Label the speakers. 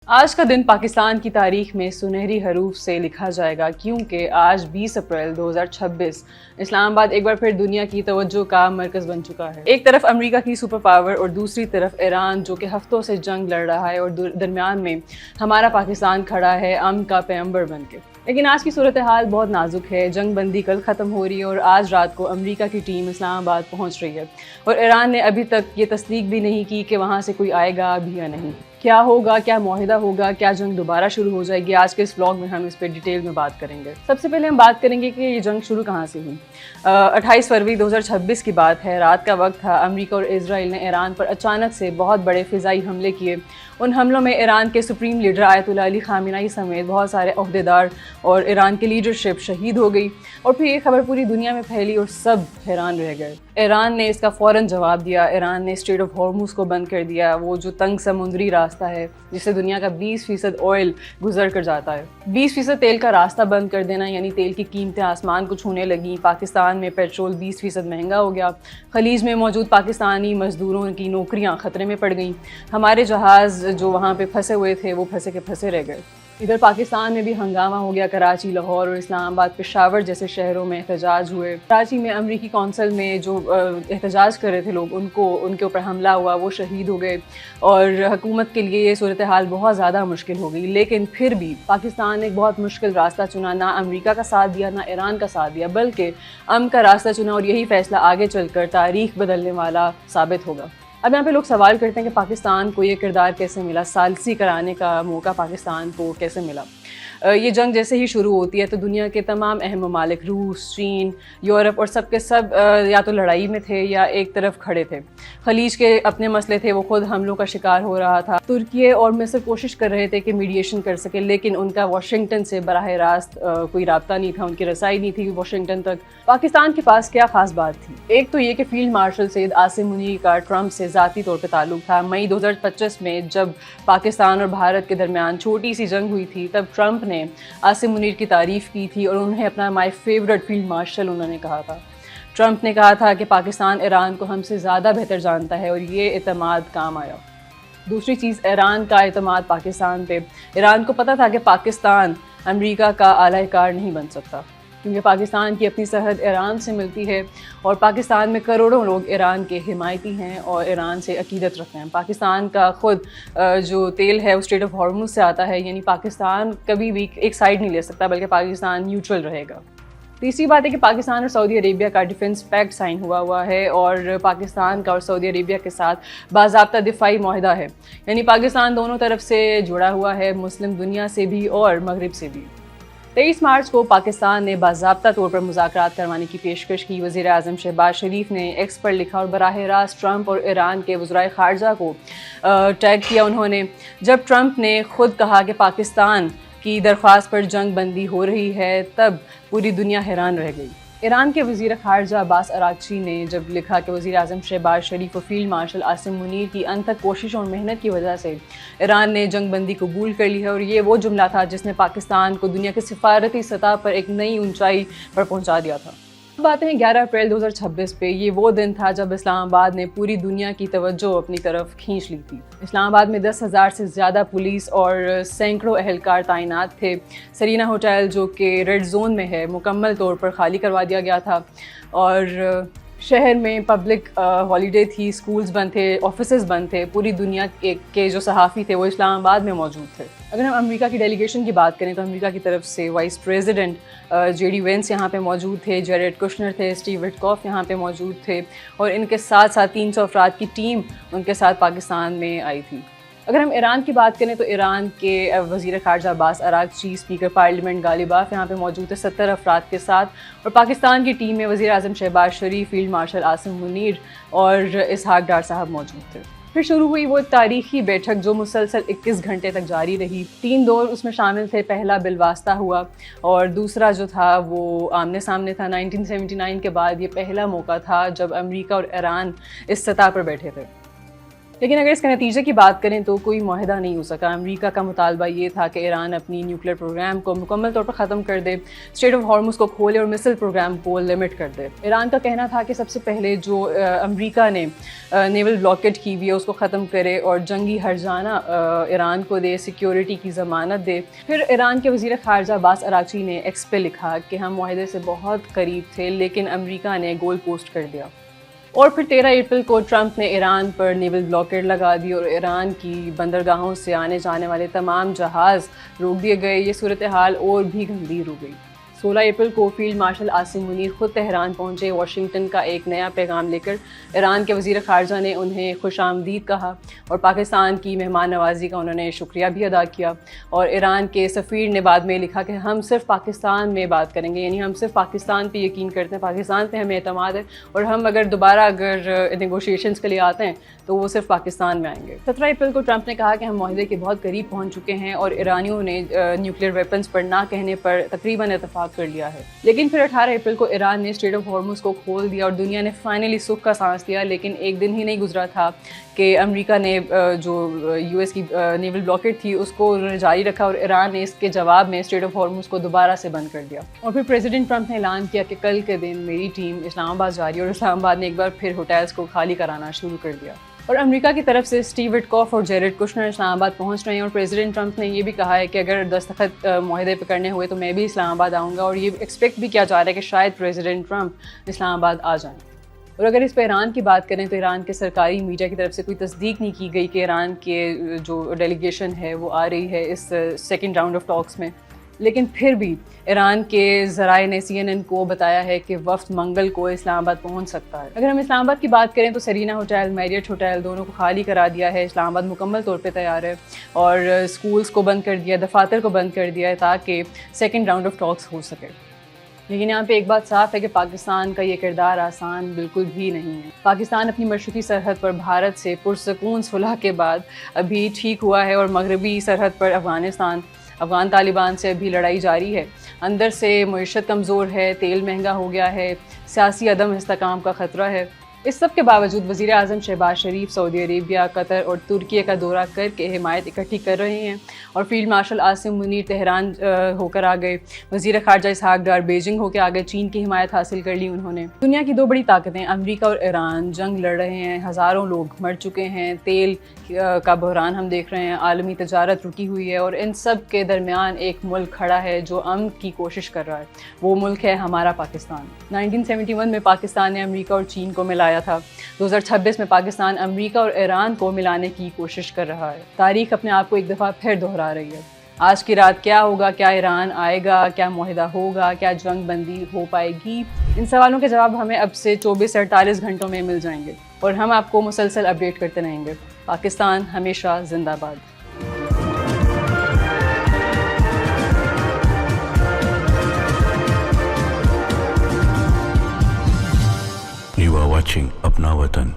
Speaker 1: آج کا دن پاکستان کی تاریخ میں سنہری حروف سے لکھا جائے گا، کیونکہ آج 20 اپریل 2026 اسلام آباد ایک بار پھر دنیا کی توجہ کا مرکز بن چکا ہے۔ ایک طرف امریکہ کی سپر پاور اور دوسری طرف ایران، جو کہ ہفتوں سے جنگ لڑ رہا ہے، اور درمیان میں ہمارا پاکستان کھڑا ہے امن کا پیغمبر بن کے۔ لیکن آج کی صورتحال بہت نازک ہے۔ جنگ بندی کل ختم ہو رہی ہے اور آج رات کو امریکہ کی ٹیم اسلام آباد پہنچ رہی ہے، اور ایران نے ابھی تک یہ تصدیق بھی نہیں کی کہ وہاں سے کوئی آئے گا بھی یا نہیں۔ کیا ہوگا، کیا معاہدہ ہوگا، کیا جنگ دوبارہ شروع ہو جائے گی؟ آج کے اس ولاگ میں ہم اس پہ ڈیٹیل میں بات کریں گے۔ سب سے پہلے ہم بات کریں گے کہ یہ جنگ شروع کہاں سے ہوئی۔ 28 فروری 2026 کی بات ہے، رات کا وقت تھا۔ امریکہ اور اسرائیل نے ایران پر اچانک سے بہت بڑے فضائی حملے کیے۔ ان حملوں میں ایران کے سپریم لیڈر آیت اللہ علی خامنہ ای سمیت بہت سارے عہدیدار اور ایران کی لیڈرشپ شہید ہو گئی، اور پھر یہ خبر پوری دنیا میں پھیلی اور سب حیران رہ گئے۔ ایران نے اس کا فوراً جواب دیا۔ ایران نے اسٹریٹ آف ہارموز کو بند کر دیا، وہ جو تنگ سمندری راستہ ہے جس سے دنیا کا 20% آئل گزر کر جاتا ہے۔ 20% تیل کا راستہ بند کر دینا یعنی تیل کی قیمتیں آسمان کو چھونے لگیں۔ پاکستان میں پیٹرول 20% مہنگا ہو گیا۔ خلیج میں موجود پاکستانی مزدوروں کی نوکریاں خطرے میں پڑ گئیں۔ ہمارے جہاز جو وہاں پہ پھنسے ہوئے تھے وہ پھنسے کے پھنسے رہ گئے۔ ادھر پاکستان میں بھی ہنگامہ ہو گیا۔ کراچی، لاہور اور اسلام آباد، پشاور جیسے شہروں میں احتجاج ہوئے۔ کراچی میں امریکی کونسل میں جو احتجاج کر رہے تھے لوگ، ان کے اوپر حملہ ہوا، وہ شہید ہو گئے، اور حکومت کے لیے یہ صورتحال بہت زیادہ مشکل ہو گئی۔ لیکن پھر بھی پاکستان نے ایک بہت مشکل راستہ چنا، نہ امریکہ کا ساتھ دیا نہ ایران کا ساتھ دیا، بلکہ امن کا راستہ چنا، اور یہی فیصلہ آگے چل کر تاریخ بدلنے والا ثابت ہوگا۔ اب یہاں پہ لوگ سوال کرتے ہیں کہ پاکستان کو یہ کردار کیسے ملا، ثالثی کرانے کا موقع پاکستان کو کیسے ملا۔ یہ جنگ جیسے ہی شروع ہوتی ہے تو دنیا کے تمام اہم ممالک، روس، چین، یورپ اور سب کے سب یا تو لڑائی میں تھے یا ایک طرف کھڑے تھے۔ خلیج کے اپنے مسئلے تھے، وہ خود حملوں کا شکار ہو رہا تھا۔ ترکی اور مصر کوشش کر رہے تھے کہ میڈیشن کر سکے، لیکن ان کا واشنگٹن سے براہ راست کوئی رابطہ نہیں تھا، ان کی رسائی نہیں تھی واشنگٹن تک۔ پاکستان کے پاس کیا خاص بات تھی؟ ایک تو یہ کہ فیلڈ مارشل سید عاصم منیر کا ٹرمپ سے ذاتی طور پہ تعلق تھا۔ مئی 2025 میں جب پاکستان اور بھارت کے درمیان چھوٹی سی جنگ ہوئی تھی، تب ٹرمپ نے عاصم منیر کی تعریف کی تھی، اور انہیں اپنا مائی فیورٹ فیلڈ مارشل انہوں نے کہا تھا۔ ٹرمپ نے کہا تھا کہ پاکستان ایران کو ہم سے زیادہ بہتر جانتا ہے، اور یہ اعتماد کام آیا۔ دوسری چیز، ایران کا اعتماد پاکستان پہ۔ ایران کو پتہ تھا کہ پاکستان امریکہ کا اعلی کار نہیں بن سکتا، کیونکہ پاکستان کی اپنی سرحد ایران سے ملتی ہے، اور پاکستان میں کروڑوں لوگ ایران کے حمایتی ہیں اور ایران سے عقیدت رکھتے ہیں۔ پاکستان کا خود جو تیل ہے وہ اسٹریٹ آف ہارموز سے آتا ہے، یعنی پاکستان کبھی بھی ایک سائیڈ نہیں لے سکتا، بلکہ پاکستان نیوٹرل رہے گا۔ تیسری بات ہے کہ پاکستان اور سعودی عربیہ کا ڈیفنس پیکٹ سائن ہوا ہے، اور پاکستان کا اور سعودی عربیہ کے ساتھ باضابطہ دفاعی معاہدہ ہے، یعنی پاکستان دونوں طرف سے جڑا ہوا ہے، مسلم دنیا سے بھی اور مغرب سے بھی۔ 23 مارچ کو پاکستان نے باضابطہ طور پر مذاکرات کروانے کی پیشکش کی۔ وزیر اعظم شہباز شریف نے ایکس پر لکھا اور براہ راست ٹرمپ اور ایران کے وزرائے خارجہ کو ٹیگ کیا انہوں نے۔ جب ٹرمپ نے خود کہا کہ پاکستان کی درخواست پر جنگ بندی ہو رہی ہے، تب پوری دنیا حیران رہ گئی۔ ایران کے وزیر خارجہ عباس اراغچی نے جب لکھا کہ وزیر اعظم شہباز شریف اور فیلڈ مارشل عاصم منیر کی انتھک کوششوں اور محنت کی وجہ سے ایران نے جنگ بندی قبول کر لی ہے، اور یہ وہ جملہ تھا جس نے پاکستان کو دنیا کے سفارتی سطح پر ایک نئی اونچائی پر پہنچا دیا تھا۔ اب آتے ہیں 11 اپریل 2026 پہ۔ یہ وہ دن تھا جب اسلام آباد نے پوری دنیا کی توجہ اپنی طرف کھینچ لی تھی۔ اسلام آباد میں 10,000 سے زیادہ پولیس اور سینکڑوں اہلکار تعینات تھے۔ سرینا ہوٹل جو کہ ریڈ زون میں ہے، مکمل طور پر خالی کروا دیا گیا تھا، اور شہر میں پبلک ہالیڈے تھی، سکولز بند تھے، آفیسز بند تھے۔ پوری دنیا کے جو صحافی تھے وہ اسلام آباد میں موجود تھے۔ اگر ہم امریکہ کی ڈیلیگیشن کی بات کریں تو امریکہ کی طرف سے vice president J D Vance یہاں پہ موجود تھے، جیریڈ کشنر تھے، اسٹیو وٹکاف یہاں پہ موجود تھے، اور ان کے ساتھ 300 افراد کی ٹیم ان کے ساتھ پاکستان میں آئی تھی۔ اگر ہم ایران کی بات کریں تو ایران کے وزیر خارجہ عباس اراغچی، اسپیکر پارلیمنٹ غالباف یہاں پہ موجود تھے 70 افراد کے ساتھ، اور پاکستان کی ٹیم میں وزیر اعظم شہباز شریف، فیلڈ مارشل عاصم منیر اور اسحاق ڈار صاحب موجود تھے۔ پھر شروع ہوئی وہ تاریخی بیٹھک جو مسلسل 21 گھنٹے تک جاری رہی۔ 3 دور اس میں شامل تھے۔ پہلا بالواسطہ ہوا، اور دوسرا جو تھا وہ آمنے سامنے تھا۔ 1979 کے بعد یہ پہلا موقع تھا جب امریکہ اور ایران اس سطح پر بیٹھے تھے۔ لیکن اگر اس کے نتیجے کی بات کریں تو کوئی معاہدہ نہیں ہو سکا۔ امریکہ کا مطالبہ یہ تھا کہ ایران اپنی نیوکلیر پروگرام کو مکمل طور پر ختم کر دے، اسٹریٹ آف ہارمز کو کھولے اور مسل پروگرام کو لمٹ کر دے۔ ایران کا کہنا تھا کہ سب سے پہلے جو امریکہ نے نیول بلاکیڈ کی ہوئی ہے اس کو ختم کرے اور جنگی ہرجانہ ایران کو دے، سیکیورٹی کی ضمانت دے۔ پھر ایران کے وزیر خارجہ عباس اراغچی نے ایکس پہ لکھا کہ ہم معاہدے سے بہت قریب تھے لیکن امریکہ نے گول پوسٹ کر دیا۔ اور پھر 13 اپریل کو ٹرمپ نے ایران پر نیول بلاکیڈ لگا دی اور ایران کی بندرگاہوں سے آنے جانے والے تمام جہاز روک دیے گئے۔ یہ صورتحال اور بھی گمبھیر ہو گئی۔ 16 اپریل کو فیلڈ مارشل عاصم منیر خود تہران پہنچے، واشنگٹن کا ایک نیا پیغام لے کر۔ ایران کے وزیر خارجہ نے انہیں خوش آمدید کہا اور پاکستان کی مہمان نوازی کا انہوں نے شکریہ بھی ادا کیا۔ اور ایران کے سفیر نے بعد میں لکھا کہ ہم صرف پاکستان میں بات کریں گے، یعنی ہم صرف پاکستان پہ یقین کرتے ہیں، پاکستان پہ ہمیں اعتماد ہے، اور ہم اگر دوبارہ نیگوشیشنز کے لیے آتے ہیں تو وہ صرف پاکستان میں آئیں گے۔ 17 اپریل کو ٹرمپ نے کہا کہ ہم معاہدے کے بہت قریب پہنچ چکے ہیں اور ایرانیوں نے نیوکلیئر ویپنز پر نہ کہنے پر تقریباً اتفاق کر لیا ہے۔ لیکن پھر 18 اپریل کو ایران نے اسٹریٹ آف ہارمز کو کھول دیا اور دنیا نے فائنلی سکھ کا سانس لیا۔ لیکن ایک دن ہی نہیں گزرا تھا کہ امریکہ نے جو یو ایس کی نیول بلاکیڈ تھی اس کو انہوں نے جاری رکھا اور ایران نے اس کے جواب میں اسٹریٹ آف ہارمز کو دوبارہ سے بند کر دیا۔ اور پھر پریزیڈنٹ ٹرمپ نے اعلان کیا کہ کل کے دن میری ٹیم اسلام آباد جا رہی ہے، اور اسلام آباد نے ایک بار پھر ہوٹلز کو خالی کرانا شروع کر دیا۔ اور امریکہ کی طرف سے اسٹیو وٹکاف اور جیرڈ کشنر اسلام آباد پہنچ رہے ہیں، اور پریزیڈنٹ ٹرمپ نے یہ بھی کہا ہے کہ اگر دستخط معاہدے پہ کرنے ہوئے تو میں بھی اسلام آباد آؤں گا، اور یہ ایکسپیکٹ بھی کیا جا رہا ہے کہ شاید پریزیڈنٹ ٹرمپ اسلام آباد آ جائیں۔ اور اگر اس پہ ایران کی بات کریں تو ایران کے سرکاری میڈیا کی طرف سے کوئی تصدیق نہیں کی گئی کہ ایران کے جو ڈیلیگیشن ہے وہ آ رہی ہے اس سیکنڈ راؤنڈ آف ٹاکس میں۔ لیکن پھر بھی ایران کے ذرائع نے CNN کو بتایا ہے کہ وفد منگل کو اسلام آباد پہنچ سکتا ہے۔ اگر ہم اسلام آباد کی بات کریں تو سرینا ہوٹل، میریٹ ہوٹل دونوں کو خالی کرا دیا ہے۔ اسلام آباد مکمل طور پہ تیار ہے اور اسکولز کو بند کر دیا، دفاتر کو بند کر دیا ہے تاکہ سیکنڈ راؤنڈ آف ٹاکس ہو سکے۔ لیکن یہاں پہ ایک بات صاف ہے کہ پاکستان کا یہ کردار آسان بالکل بھی نہیں ہے۔ پاکستان اپنی مشرقی سرحد پر بھارت سے پرسکون صلح کے بعد ابھی ٹھیک ہوا ہے، اور مغربی سرحد پر افغان طالبان سے ابھی لڑائی جاری ہے۔ اندر سے معیشت کمزور ہے، تیل مہنگا ہو گیا ہے، سیاسی عدم استحکام کا خطرہ ہے۔ اس سب کے باوجود وزیر اعظم شہباز شریف سعودی عربیہ، قطر اور ترکیے کا دورہ کر کے حمایت اکٹھی کر رہے ہیں، اور field marshal Asim Munir Tehran ہو کر آ گئے، وزیر خارجہ اسحاق ڈار بیجنگ ہو کے آ گئے، چین کی حمایت حاصل کر لی انہوں نے۔ دنیا کی دو بڑی طاقتیں امریکہ اور ایران جنگ لڑ رہے ہیں، ہزاروں لوگ مر چکے ہیں، تیل کا بحران ہم دیکھ رہے ہیں، عالمی تجارت رکی ہوئی ہے، اور ان سب کے درمیان ایک ملک کھڑا ہے جو امن کی کوشش کر رہا ہے۔ وہ ملک ہے ہمارا پاکستان۔ 1971 میں پاکستان نے امریکہ اور چین کو ملایا تھا۔ 2026 میں پاکستان امریکہ اور ایران کو ملانے کی کوشش کر رہا ہے۔ تاریخ اپنے آپ کو ایک دفعہ پھر دہرا رہی ہے۔ آج کی رات کیا ہوگا؟ کیا ایران آئے گا؟ کیا معاہدہ ہوگا؟ کیا جنگ بندی ہو پائے گی؟ ان سوالوں کے جواب ہمیں اب سے 24 سے 48 گھنٹوں میں مل جائیں گے، اور ہم آپ کو مسلسل اپڈیٹ کرتے رہیں گے۔ پاکستان ہمیشہ زندہ باد۔
Speaker 2: You are watching Apna Watan.